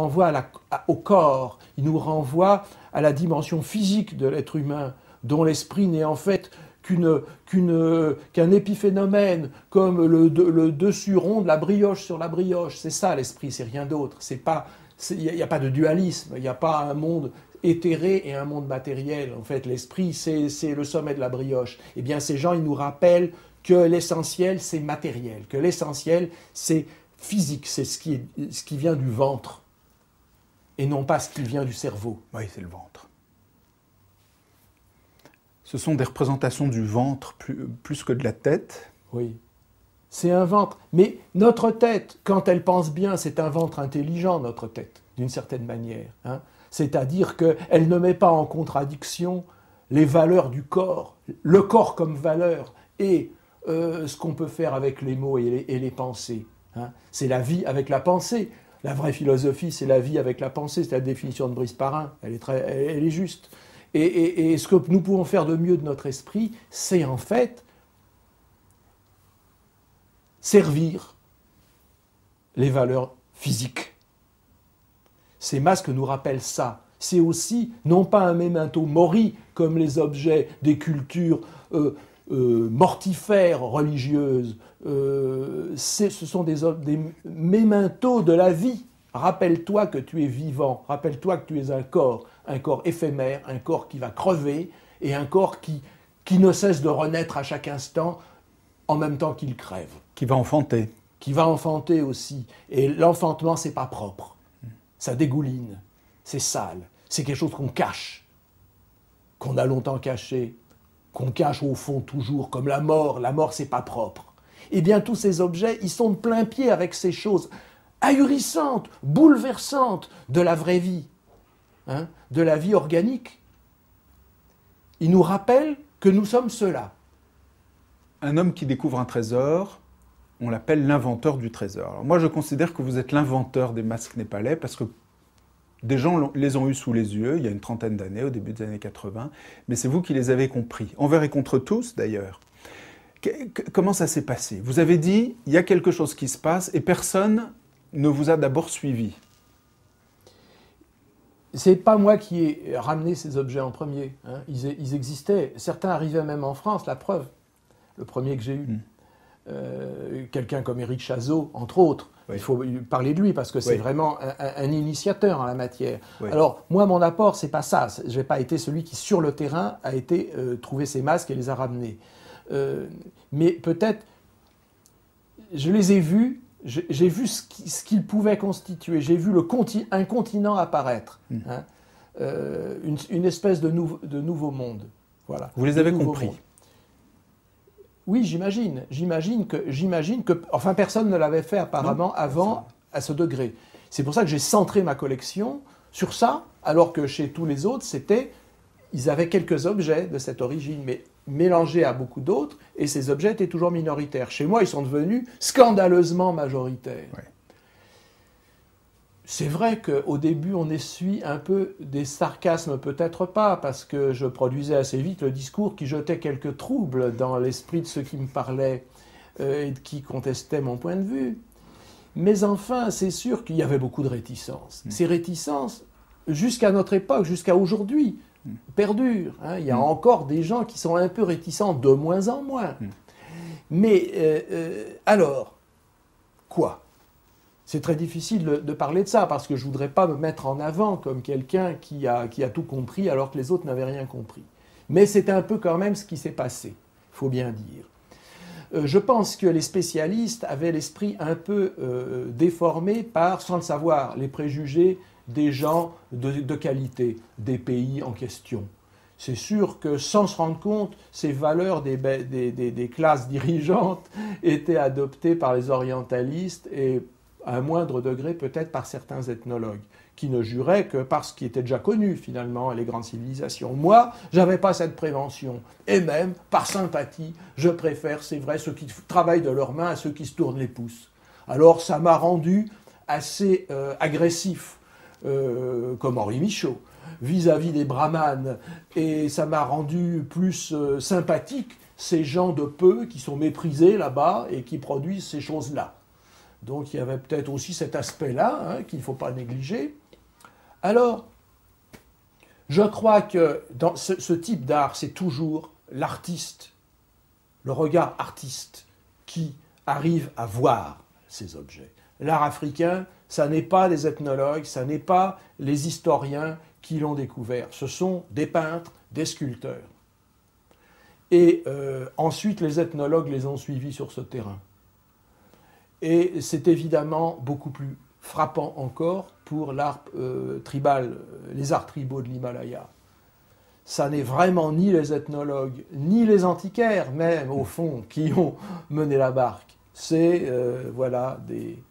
renvoie au corps, il nous renvoie à la dimension physique de l'être humain, dont l'esprit n'est en fait qu'un épiphénomène, comme le dessus rond de la brioche sur la brioche. C'est ça l'esprit, c'est rien d'autre. Il n'y a pas de dualisme, il n'y a pas un monde éthéré et un monde matériel. En fait, l'esprit, c'est le sommet de la brioche. Eh bien, ces gens, ils nous rappellent que l'essentiel, c'est matériel, que l'essentiel, c'est physique, c'est ce qui vient du ventre, et non pas ce qui vient du cerveau. Oui, c'est le ventre. Ce sont des représentations du ventre plus que de la tête. Oui, c'est un ventre. Mais notre tête, quand elle pense bien, c'est un ventre intelligent, notre tête, d'une certaine manière. Hein. C'est-à-dire qu'elle ne met pas en contradiction les valeurs du corps, le corps comme valeur, et ce qu'on peut faire avec les mots et les pensées. Hein. C'est la vie avec la pensée. La vraie philosophie, c'est la vie avec la pensée. C'est la définition de Brice Parrain. Elle est juste. Et ce que nous pouvons faire de mieux de notre esprit, c'est en fait servir les valeurs physiques. Ces masques nous rappellent ça. C'est aussi, non pas un memento mori, comme les objets des cultures mortifères religieuses. Ce sont des mémentos de la vie. Rappelle-toi que tu es vivant, rappelle-toi que tu es un corps éphémère, un corps qui va crever, et un corps qui ne cesse de renaître à chaque instant, en même temps qu'il crève. Qui va enfanter. Qui va enfanter aussi. Et l'enfantement, c'est pas propre. Ça dégouline, c'est sale, c'est quelque chose qu'on cache, qu'on a longtemps caché, qu'on cache au fond toujours, comme la mort. La mort, c'est pas propre. Eh bien, tous ces objets, ils sont de plein pied avec ces choses ahurissantes, bouleversantes de la vraie vie, hein, de la vie organique. Ils nous rappellent que nous sommes ceux-là. Un homme qui découvre un trésor, on l'appelle l'inventeur du trésor. Alors moi, je considère que vous êtes l'inventeur des masques népalais parce que des gens les ont eus sous les yeux il y a une trentaine d'années, au début des années 80, mais c'est vous qui les avez compris. Envers et contre tous, d'ailleurs. Comment ça s'est passé? Vous avez dit, il y a quelque chose qui se passe et personne ne vous a d'abord suivi. C'est pas moi qui ai ramené ces objets en premier. Hein. Ils existaient. Certains arrivaient même en France, la preuve. Le premier que j'ai eu. Quelqu'un comme Éric Chazot, entre autres. Oui. Il faut parler de lui parce que c'est vraiment un initiateur en la matière. Oui. Alors, moi, mon apport, c'est pas ça. Je n'ai pas été celui qui, sur le terrain, a été trouver ces masques et les a ramenés. Mais peut-être, je les ai vus, j'ai vu ce qu'ils pouvaient constituer. J'ai vu un continent apparaître. Hein, une espèce de nouveau monde. Voilà. Vous les avez compris. Monde. Oui, j'imagine. J'imagine que... Enfin, personne ne l'avait fait apparemment avant à ce degré. C'est pour ça que j'ai centré ma collection sur ça, alors que chez tous les autres, ils avaient quelques objets de cette origine, mais mélangés à beaucoup d'autres, et ces objets étaient toujours minoritaires. Chez moi, ils sont devenus scandaleusement majoritaires. Ouais. C'est vrai qu'au début, on essuie un peu des sarcasmes, peut-être pas, parce que je produisais assez vite le discours qui jetait quelques troubles dans l'esprit de ceux qui me parlaient et qui contestaient mon point de vue. Mais enfin, c'est sûr qu'il y avait beaucoup de réticences. Ces réticences, jusqu'à notre époque, jusqu'à aujourd'hui, perdurent. Hein. Il y a encore des gens qui sont un peu réticents, de moins en moins. Mais alors, quoi ? C'est très difficile de parler de ça, parce que je ne voudrais pas me mettre en avant comme quelqu'un qui a tout compris alors que les autres n'avaient rien compris. Mais c'est un peu quand même ce qui s'est passé, il faut bien dire. Je pense que les spécialistes avaient l'esprit un peu déformé par, sans le savoir, les préjugés des gens de qualité, des pays en question. C'est sûr que sans se rendre compte, ces valeurs des classes dirigeantes étaient adoptées par les orientalistes et à un moindre degré peut-être par certains ethnologues, qui ne juraient que par ce qui était déjà connu finalement, les grandes civilisations. Moi, je n'avais pas cette prévention. Et même, par sympathie, je préfère, c'est vrai, ceux qui travaillent de leurs mains à ceux qui se tournent les pouces. Alors ça m'a rendu assez agressif, comme Henri Michaud, vis-à-vis des brahmanes. Et ça m'a rendu plus sympathique, ces gens de peu qui sont méprisés là-bas et qui produisent ces choses-là. Donc il y avait peut-être aussi cet aspect-là hein, qu'il ne faut pas négliger. Alors, je crois que dans ce type d'art, c'est toujours l'artiste, le regard artiste qui arrive à voir ces objets. L'art africain, ça n'est pas les ethnologues, ça n'est pas les historiens qui l'ont découvert. Ce sont des peintres, des sculpteurs. Et ensuite, les ethnologues les ont suivis sur ce terrain. Et c'est évidemment beaucoup plus frappant encore pour l'art tribal, les arts tribaux de l'Himalaya. Ça n'est vraiment ni les ethnologues, ni les antiquaires, même au fond, qui ont mené la barque. C'est voilà, des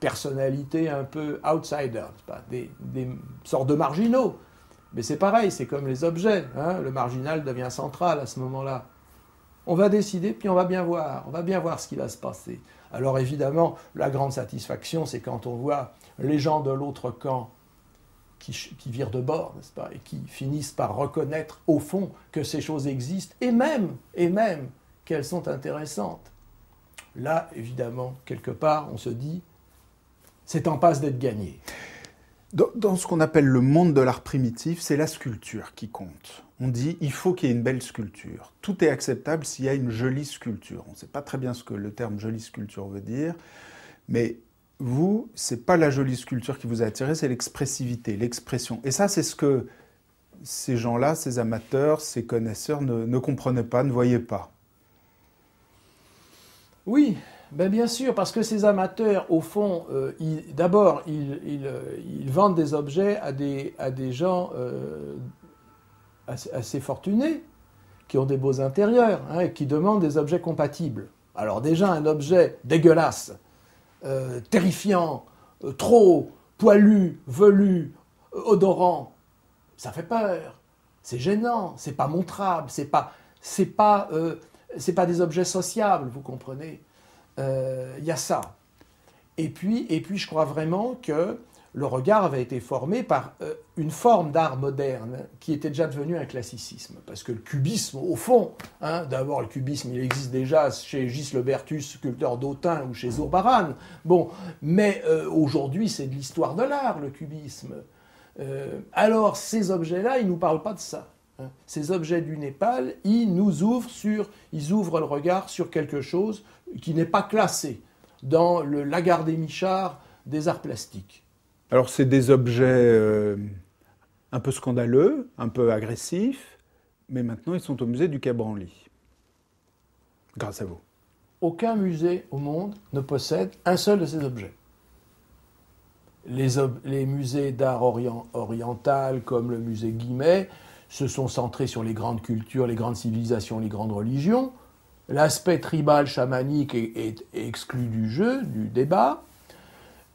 personnalités un peu outsiders, des sortes de marginaux. Mais c'est pareil, c'est comme les objets. Hein, le marginal devient central à ce moment-là. On va décider, puis on va bien voir ce qui va se passer. Alors évidemment, la grande satisfaction, c'est quand on voit les gens de l'autre camp qui virent de bord, n'est-ce pas, et qui finissent par reconnaître au fond que ces choses existent, et même qu'elles sont intéressantes. Là, évidemment, quelque part, on se dit, c'est en passe d'être gagné. Dans ce qu'on appelle le monde de l'art primitif, c'est la sculpture qui compte. On dit, il faut qu'il y ait une belle sculpture. Tout est acceptable s'il y a une jolie sculpture. On ne sait pas très bien ce que le terme jolie sculpture veut dire, mais vous, ce n'est pas la jolie sculpture qui vous a attiré, c'est l'expressivité, l'expression. Et ça, c'est ce que ces gens-là, ces amateurs, ces connaisseurs ne comprenaient pas, ne voyaient pas. Oui, ben bien sûr, parce que ces amateurs, au fond, d'abord, ils vendent des objets à des gens assez fortunés, qui ont des beaux intérieurs, hein, et qui demandent des objets compatibles. Alors déjà, un objet dégueulasse, terrifiant, trop poilu, velu, odorant, ça fait peur, c'est gênant, c'est pas montrable, c'est pas des objets sociables, vous comprenez. Y a ça. Et puis, je crois vraiment que le regard avait été formé par une forme d'art moderne qui était déjà devenue un classicisme. Parce que le cubisme, au fond, hein, d'abord le cubisme, il existe déjà chez Gis Le Bertus, sculpteur d'Autun, ou chez Zurbaran. Bon, mais aujourd'hui, c'est de l'histoire de l'art, le cubisme. Alors, ces objets-là, ils ne nous parlent pas de ça. Hein. Ces objets du Népal, ils ouvrent le regard sur quelque chose qui n'est pas classé dans le Lagardé-Michard des arts plastiques. Alors, c'est des objets un peu scandaleux, un peu agressifs, mais maintenant, ils sont au musée du Quai Branly. Grâce à vous. Aucun musée au monde ne possède un seul de ces objets. Les musées d'art oriental, comme le musée Guimet, se sont centrés sur les grandes cultures, les grandes civilisations, les grandes religions. L'aspect tribal, chamanique est exclu du jeu, du débat.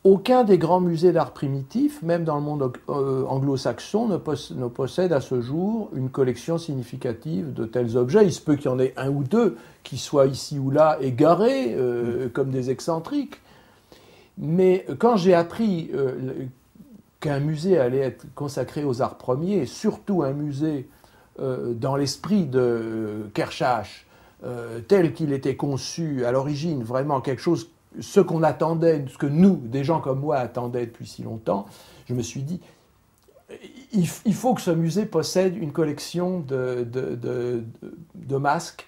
Aucun des grands musées d'art primitif, même dans le monde anglo-saxon, ne possède à ce jour une collection significative de tels objets. Il se peut qu'il y en ait un ou deux qui soient ici ou là égarés, comme des excentriques. Mais quand j'ai appris qu'un musée allait être consacré aux arts premiers, surtout un musée dans l'esprit de Kershach, tel qu'il était conçu à l'origine, vraiment quelque chose, ce qu'on attendait, ce que nous, des gens comme moi, attendaient depuis si longtemps, je me suis dit, il faut que ce musée possède une collection de masques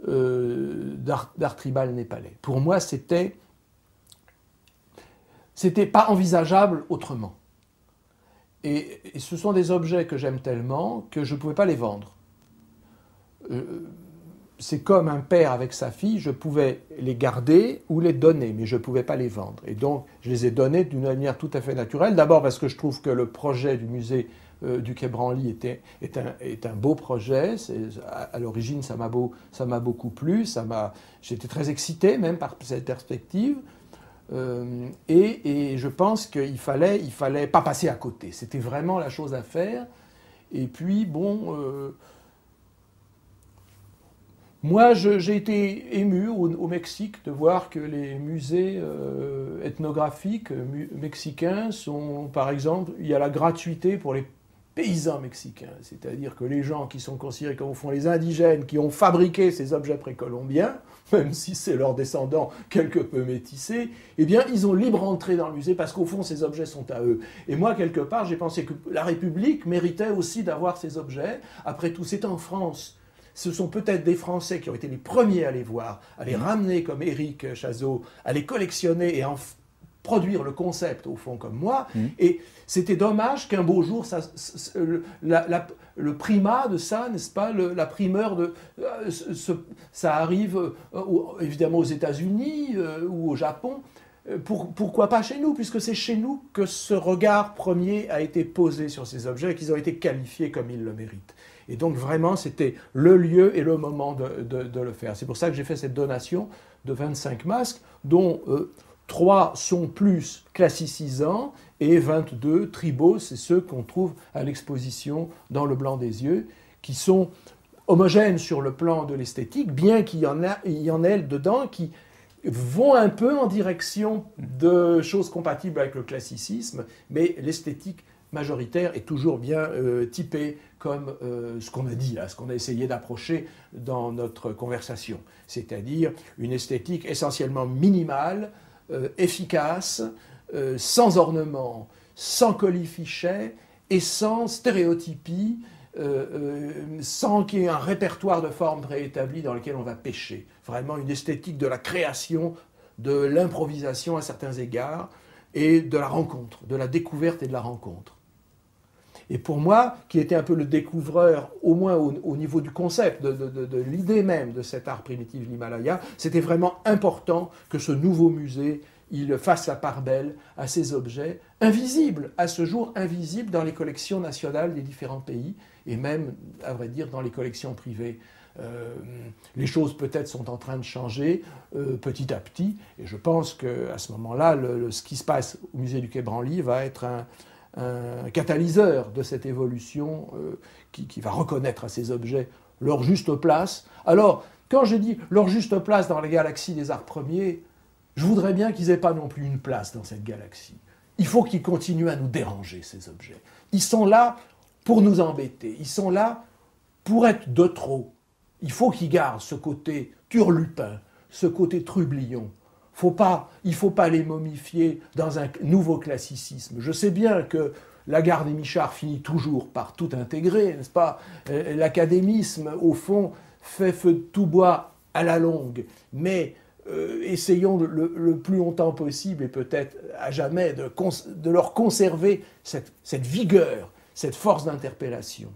d'art tribal népalais. Pour moi, c'était pas envisageable autrement. Et ce sont des objets que j'aime tellement que je ne pouvais pas les vendre. C'est comme un père avec sa fille, je pouvais les garder ou les donner, mais je ne pouvais pas les vendre. Et donc, je les ai donnés d'une manière tout à fait naturelle. D'abord parce que je trouve que le projet du musée du Quai Branly est un beau projet. À l'origine, ça m'a beaucoup plu. J'étais très excité même par cette perspective. Et je pense qu'il fallait pas passer à côté. C'était vraiment la chose à faire. Et puis, bon... moi, j'ai été ému au Mexique de voir que les musées ethnographiques mexicains sont, par exemple, il y a la gratuité pour paysans mexicains, c'est-à-dire que les gens qui sont considérés comme au fond les indigènes qui ont fabriqué ces objets précolombiens, même si c'est leurs descendants quelque peu métissés, eh bien ils ont libre entrée dans le musée parce qu'au fond ces objets sont à eux. Et moi quelque part j'ai pensé que la République méritait aussi d'avoir ces objets. Après tout c'est en France. Ce sont peut-être des Français qui ont été les premiers à les voir, à les ramener comme Éric Chazot, à les collectionner et en produire le concept, au fond, comme moi. Et c'était dommage qu'un beau jour, le primat de ça, n'est-ce pas, la primeur de... ça arrive évidemment aux États-Unis ou au Japon. Pourquoi pas chez nous, puisque c'est chez nous que ce regard premier a été posé sur ces objets et qu'ils ont été qualifiés comme ils le méritent. Et donc vraiment, c'était le lieu et le moment de le faire. C'est pour ça que j'ai fait cette donation de 25 masques, dont 3 sont plus classicisants et 22 tribaux, c'est ceux qu'on trouve à l'exposition dans le blanc des yeux, qui sont homogènes sur le plan de l'esthétique, bien qu'il y en ait dedans qui vont un peu en direction de choses compatibles avec le classicisme, mais l'esthétique majoritaire est toujours bien typée comme ce qu'on a dit là, ce qu'on a essayé d'approcher dans notre conversation, c'est-à-dire une esthétique essentiellement minimale, efficace, sans ornement, sans colifichet et sans stéréotypie, sans qu'il y ait un répertoire de formes préétablies dans lequel on va pêcher. Vraiment une esthétique de la création, de l'improvisation à certains égards et de la rencontre, de la découverte et de la rencontre. Et pour moi, qui était un peu le découvreur, au moins au niveau du concept, de l'idée même de cet art primitif de l'Himalaya, c'était vraiment important que ce nouveau musée il fasse la part belle à ces objets invisibles, à ce jour invisibles dans les collections nationales des différents pays, et même, à vrai dire, dans les collections privées. Les choses peut-être sont en train de changer petit à petit, et je pense qu'à ce moment-là, ce qui se passe au musée du Quai Branly va être un catalyseur de cette évolution qui va reconnaître à ces objets leur juste place. Alors, quand je dis leur juste place dans la galaxie des arts premiers, je voudrais bien qu'ils n'aient pas non plus une place dans cette galaxie. Il faut qu'ils continuent à nous déranger, ces objets. Ils sont là pour nous embêter, ils sont là pour être de trop. Il faut qu'ils gardent ce côté turlupin, ce côté trublion. Il ne faut pas les momifier dans un nouveau classicisme. Je sais bien que la gare des Michards finit toujours par tout intégrer, n'est-ce pas? L'académisme, au fond, fait feu de tout bois à la longue. Mais essayons le plus longtemps possible, et peut-être à jamais, de leur conserver cette vigueur, cette force d'interpellation.